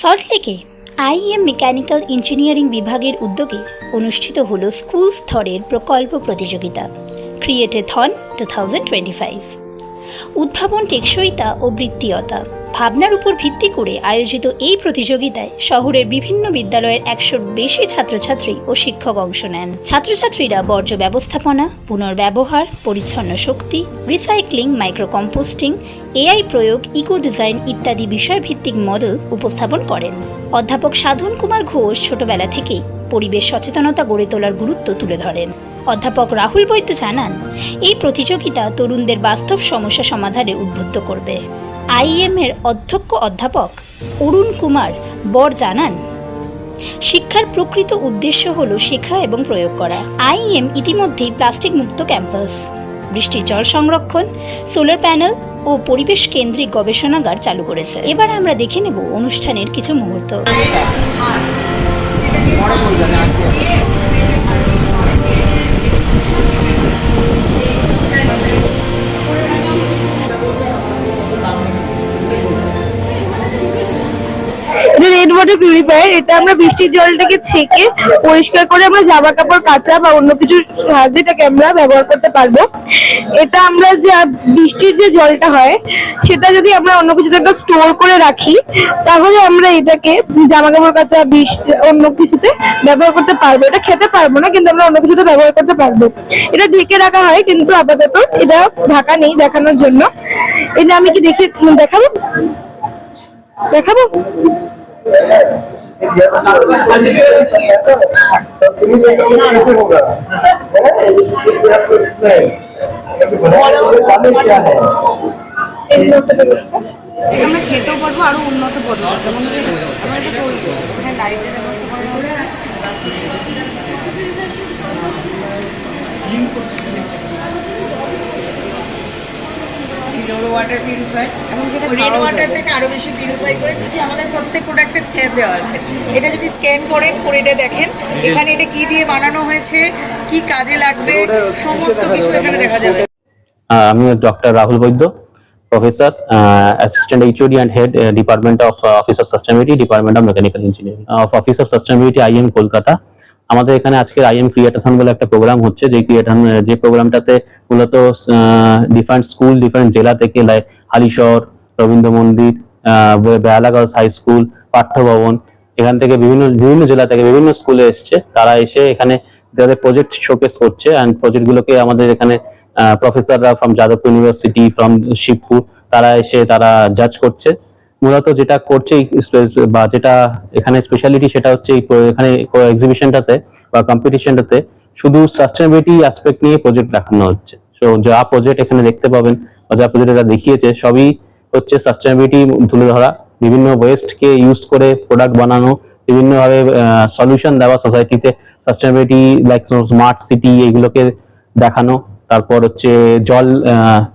সল্টলেকে IM mechanical engineering বিভাগের উদ্যোগে অনুষ্ঠিত হল স্কুল স্তরের প্রকল্প প্রতিযোগিতা ক্রিয়েটেথন 2025। উদ্ভাবন, টেকসইতা ও বৃত্তীয়তা ভাবনার উপর ভিত্তি করে আয়োজিত এই প্রতিযোগিতায় শহরের বিভিন্ন বিদ্যালয়ের 100-র বেশি ছাত্রছাত্রী ও শিক্ষক অংশ নেন। ছাত্রছাত্রীরা বর্জ্য ব্যবস্থাপনা, পুনর্ব্যবহার, পরিচ্ছন্ন শক্তি, রিসাইক্লিং, মাইক্রোকম্পোস্টিং, এআই প্রয়োগ, ইকো ডিজাইন ইত্যাদি বিষয়ভিত্তিক মডেল উপস্থাপন করেন। অধ্যাপক সাধন কুমার ঘোষ ছোটবেলা থেকেই পরিবেশ সচেতনতা গড়ে তোলার গুরুত্ব তুলে ধরেন। অধ্যাপক রাহুল বৈদ্য জানান, এই প্রতিযোগিতা তরুণদের বাস্তব সমস্যা সমাধানে উদ্বুদ্ধ করবে। আইএম-এর অধ্যক্ষ অধ্যাপক অরুণ কুমার বর জানান, শিক্ষার প্রকৃত উদ্দেশ্য হল শেখা এবং প্রয়োগ করা। আইএম ইতিমধ্যেই প্লাস্টিক মুক্ত ক্যাম্পাস, বৃষ্টির জল সংরক্ষণ, সোলার প্যানেল ও পরিবেশ কেন্দ্রিক গবেষণাগার চালু করেছে। এবার আমরা দেখে নেব অনুষ্ঠানের কিছু মুহূর্ত। রেড ওয়াটার পিউরিফায়ার, এটা আমরা বৃষ্টির জলটাকে ছেঁকে পরিষ্কার করে আমরা জামা কাপড় কাচা বা অন্য কিছু সাহায্যে এটাকে আমরা ব্যবহার করতে পারবো। এটা আমরা যে বৃষ্টির যে জলটা হয় সেটা যদি আমরা অন্য কিছুতে একটা স্টোর করে রাখি তাহলে আমরা এটাকে জামা কাপড় কাচা অন্য কিছুতে ব্যবহার করতে পারবো। এটা খেতে পারবো না, কিন্তু আমরা অন্য কিছুতে ব্যবহার করতে পারবো। এটা ঢেকে রাখা হয়, কিন্তু আপাতত এটা ঢাকা নেই দেখানোর জন্য। এটা আমি কি দেখাবো দেখাবো আমরা খেতেও পারবো, আরো উন্নত পদ্ধতি আমরা এটা করবো। হ্যাঁ, লাইটের ব্যবস্থা করা হবে। ওয়াটার পিউরিফায়ার এবং রেড ওয়াটার থেকে আরো বেশি পিউরিফাই করে দিচ্ছি। আমাদের প্রত্যেক প্রোডাক্টে স্ক্যান দেওয়া আছে। এটা যদি স্ক্যান করেন করে এটা দেখেন এখানে এটা কি দিয়ে বানানো হয়েছে, কি কাজে লাগবে, সমস্ত কিছু এখানে দেখা যাবে। আমি doctor Rahul Baidya, professor, assistant HOD and head, department of office of sustainability, department of mechanical engineering of office of sustainability, IM Kolkata. আমাদের এখানে আজকের আইএম ক্রিয়েটেথন বলে একটা প্রোগ্রাম হচ্ছে, যে প্রোগ্রামটাতে মূলত ডিফারেন্ট স্কুল, ডিফারেন্ট জেলা থেকে হালিশহর, রবীন্দ্র মন্দির, বেহালা গার্লস হাই স্কুল, পাঠ্যভবন, এখান থেকে বিভিন্ন জেলা থেকে বিভিন্ন স্কুলে এসছে। তারা এসে এখানে তাদের প্রজেক্ট শোকেস করছে, অ্যান্ড প্রজেক্টগুলোকে আমাদের এখানে প্রফেসররা from Jadavpur university, from Shibpur, তারা এসে তারা জাজ করছে। মূলত যেটা করছে বা যেটা এখানে স্পেশালিটি সেটা হচ্ছে এখানে এক্সিবিশনটাতে বা কম্পিটিশনটাতে শুধু সাস্টেনেবিলিটি অ্যাসপেক্ট নিয়ে প্রজেক্ট দেখানো হচ্ছে। তো যা প্রজেক্ট এখানে দেখতে পাবেন বা যা প্রজেক্ট এরা দেখিয়েছে সবই হচ্ছে সাস্টেনেবিলিটি তুলে ধরা, বিভিন্ন ওয়েস্টকে ইউজ করে প্রোডাক্ট বানানো, বিভিন্নভাবে সলিউশন দেওয়া সোসাইটিতে, সাস্টেনেবিলিটি লাইক স্মার্ট সিটি এগুলোকে দেখানো। তারপর হচ্ছে জল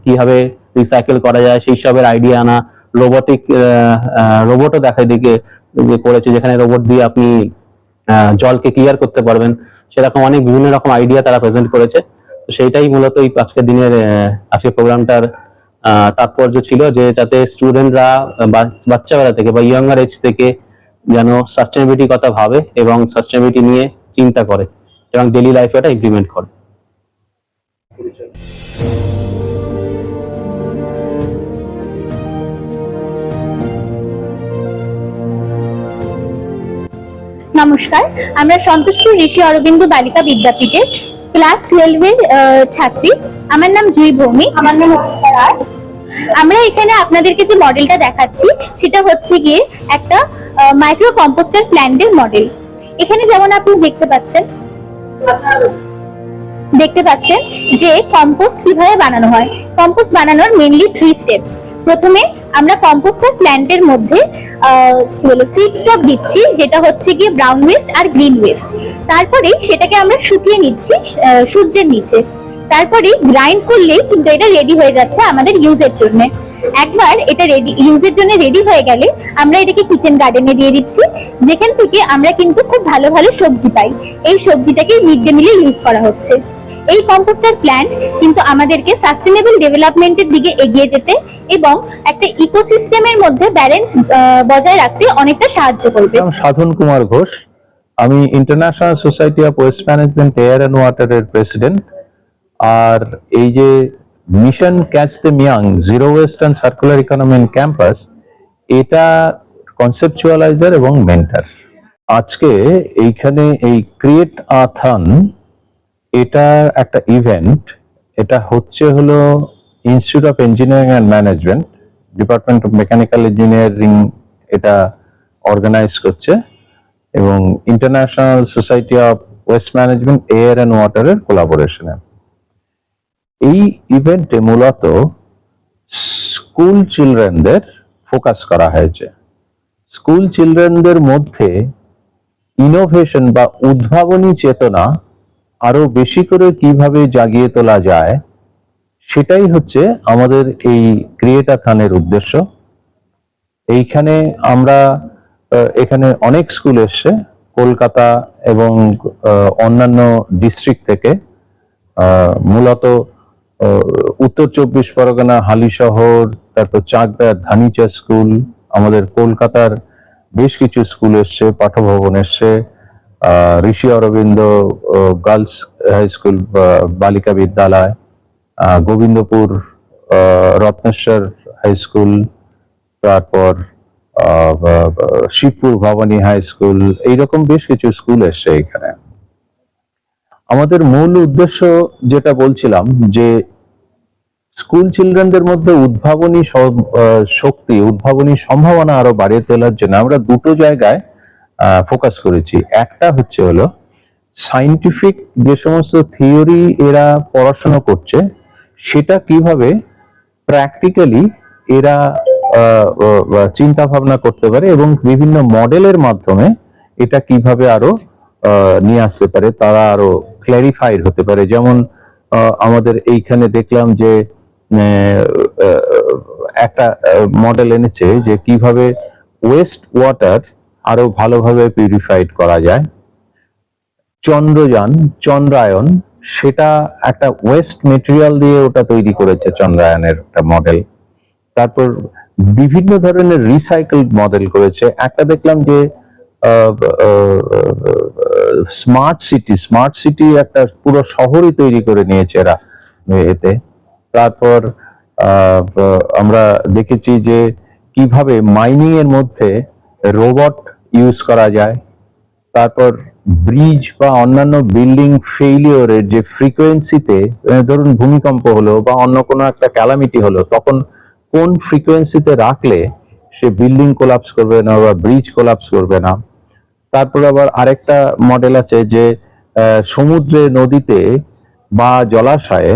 কিভাবে রিসাইকেল করা যায় সেই সবের আইডিয়া আনা, রোবটও দিকে করেছে, যেখানে রোবট দিয়ে আপনি জলকে ক্লিয়ার করতে পারবেন। সেরকম অনেক বিভিন্ন রকম আইডিয়া তারা প্রেজেন্ট করেছে। তো সেইটাই মূলত এই আজকের প্রোগ্রামটার তাৎপর্য ছিল, যে যাতে স্টুডেন্টরা বাচ্চাবেলা থেকে বা ইয়াঙ্গার এজ থেকে যেন সাস্টেনেবিলিটি কথা ভাবে এবং সাস্টেনেবিলিটি নিয়ে চিন্তা করে এবং ডেইলি লাইফে এটা ইমপ্লিমেন্ট করে। নমস্কার, আমরা সন্তোষপুর ঋষি অরবিন্দ বালিকা বিদ্যাপীঠের ক্লাস 12-এর ছাত্রী। আমার নাম জুই ভৌমিক। আমার নাম রায়। আমরা এখানে আপনাদেরকে যে মডেলটা দেখাচ্ছি সেটা হচ্ছে গিয়ে একটা মাইক্রো কম্পোস্টার প্ল্যান্টের মডেল। এখানে যেমন আপনি দেখতে পাচ্ছেন যে কম্পোস্ট কিভাবে বানানো হয়। কম্পোস্ট বানানোর মেইনলি 3 স্টেপস। প্রথমে আমরা কম্পোস্টার প্ল্যান্টের মধ্যে ফিড স্টক দিচ্ছি, যেটা হচ্ছে গিয়ে ব্রাউন ওয়েস্ট আর গ্রিন ওয়েস্ট। তারপরে সেটাকে আমরা শুকিয়ে নিচ্ছি সূর্যের নিচে। তারপরে গ্রাইন্ড করলেই কিন্তু এটা রেডি হয়ে যাচ্ছে আমাদের ইউজের জন্য। একবার এটা ইউজের জন্য রেডি হয়ে গেলে আমরা এটাকে কিচেন গার্ডেনে দিয়ে দিচ্ছি, যেখান থেকে আমরা কিন্তু খুব ভালো ভালো সবজি পাই। এই সবজিটাকে মিড ডে মিলে ইউজ করা হচ্ছে। এই কম্পোস্টার প্ল্যান্ট কিন্তু আমাদেরকে সাস্টেনেবল ডেভেলপমেন্টের দিকে এগিয়ে যেতে এবং একটা ইকোসিস্টেমের মধ্যে ব্যালেন্স বজায় রাখতে অনেকটা সাহায্য করবে। নাম সাধন কুমার ঘোষ, আমি international society of waste management air and ওয়াটারের প্রেসিডেন্ট। আর এই যে mission catch the young zero waste and circular economy in campus, এটা কনসেপচুয়ালাইজার এবং মেন্টর। আজকে এইখানে এই ক্রিয়েট আ থন, এটা একটা ইভেন্ট, এটা হলো institute of engineering and management, department of mechanical engineering এটা অর্গানাইজ করছে এবং international society of waste management air and ওয়াটারের কোলাবোরেশনে। এই ইভেন্টে মূলত স্কুল চিলড্রেনদের ফোকাস করা হয়েছে। স্কুল চিলড্রেনদের মধ্যে ইনোভেশন বা উদ্ভাবনী চেতনা আরো বেশি করে কিভাবে জাগিয়ে তোলা যায়, সেটাই হচ্ছে আমাদের এই ক্রিয়েটাথনের উদ্দেশ্য। এইখানে আমরা এখানে অনেক স্কুল এসছে, কলকাতা এবং অন্যান্য ডিস্ট্রিক্ট থেকে, মূলত উত্তর 24 পরগনা হালিশহর, তারপর চাকদার ধানিচা স্কুল, আমাদের কলকাতার বেশ কিছু স্কুল এসছে, পাঠভবন এসছে, ঋষি অরবিন্দ গার্লস হাই স্কুল বালিকা বিদ্যালয়, গোবিন্দপুর রত্নেশ্বর হাই স্কুল, তারপর শিবপুর ভবানী হাই স্কুল, এইরকম বেশ কিছু স্কুল এসছে এখানে। আমাদের মূল উদ্দেশ্য যেটা বলছিলাম, যে স্কুল চিলড্রেনদের মধ্যে উদ্ভাবনী শক্তি, উদ্ভাবনী সম্ভাবনা আরো বাড়িয়ে তোলার জন্য আমরা দুটো জায়গায় ফোকাস করেছি। একটা হলো সায়েন্টিফিক যে সমস্ত থিওরি এরা পড়াশোনা করছে, সেটা কিভাবে প্র্যাকটিক্যালি এরা চিন্তা ভাবনা করতে পারে এবং বিভিন্ন মডেলের মাধ্যমে এটা কিভাবে আরো নিয়ে আসতে পারে, তারা আরো ক্ল্যারিফাইড হতে পারে। যেমন আমাদের এইখানে দেখলাম যে একটা মডেল এনেছে যে কিভাবে ওয়েস্ট ওয়াটার আরো ভালোভাবে পিউরিফাইড করা যায়। চন্দ্রায়ন, সেটা একটা ওয়েস্ট মেটেরিয়াল দিয়ে ওটা তৈরি করেছে, চন্দ্রায়নের একটা মডেল। তারপর বিভিন্ন ধরনের রিসাইকেলড মডেল করেছে। একটা দেখলাম যে স্মার্ট সিটি একটা পুরো শহরই তৈরি করে নিয়েছে এরা এতে। তারপর আমরা দেখেছি যে কিভাবে মাইনিং এর মধ্যে রোবট ইউজ করা যায়। তারপর ব্রিজ বা অন্যান্য বিল্ডিং ফেইলিওরের যে ফ্রিকোয়েন্সিতে, ধরুন ভূমিকম্প হলো বা অন্য কোনো একটা ক্যালামিটি হলো, তখন কোন ফ্রিকোয়েন্সিতে রাখলে সে বিল্ডিং কোলাপস করবে না বা ব্রিজ কোলাপস করবে না। তারপর আবার আরেকটা মডেল আছে যে সমুদ্রে, নদীতে বা জলাশয়ে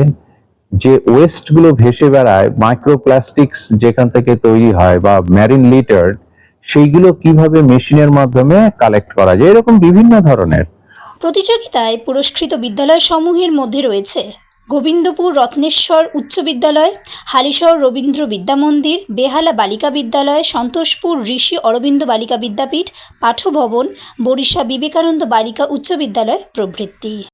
যে ওয়েস্ট গুলো ভেসে বেড়ায়, মাইক্রোপ্লাস্টিক্স যেখান থেকে তৈরি হয় বা ম্যারিন লিটার, সেইগুলো কিভাবে মেশিনের মাধ্যমে কালেক্ট করা যায়, এরকম বিভিন্ন ধরনের। প্রতিযোগিতায় পুরস্কৃত বিদ্যালয় সমূহের মধ্যে রয়েছে গোবিন্দপুর রত্নেশ্বর উচ্চ বিদ্যালয়, হালিশহর রবীন্দ্র বিদ্যা মন্দির, বেহালা বালিকা বিদ্যালয়, সন্তোষপুর ঋষি অরবিন্দ বালিকা বিদ্যাপীঠ, পাঠভবন, বরিশা বিবেকানন্দ বালিকা উচ্চ বিদ্যালয় প্রভৃতি।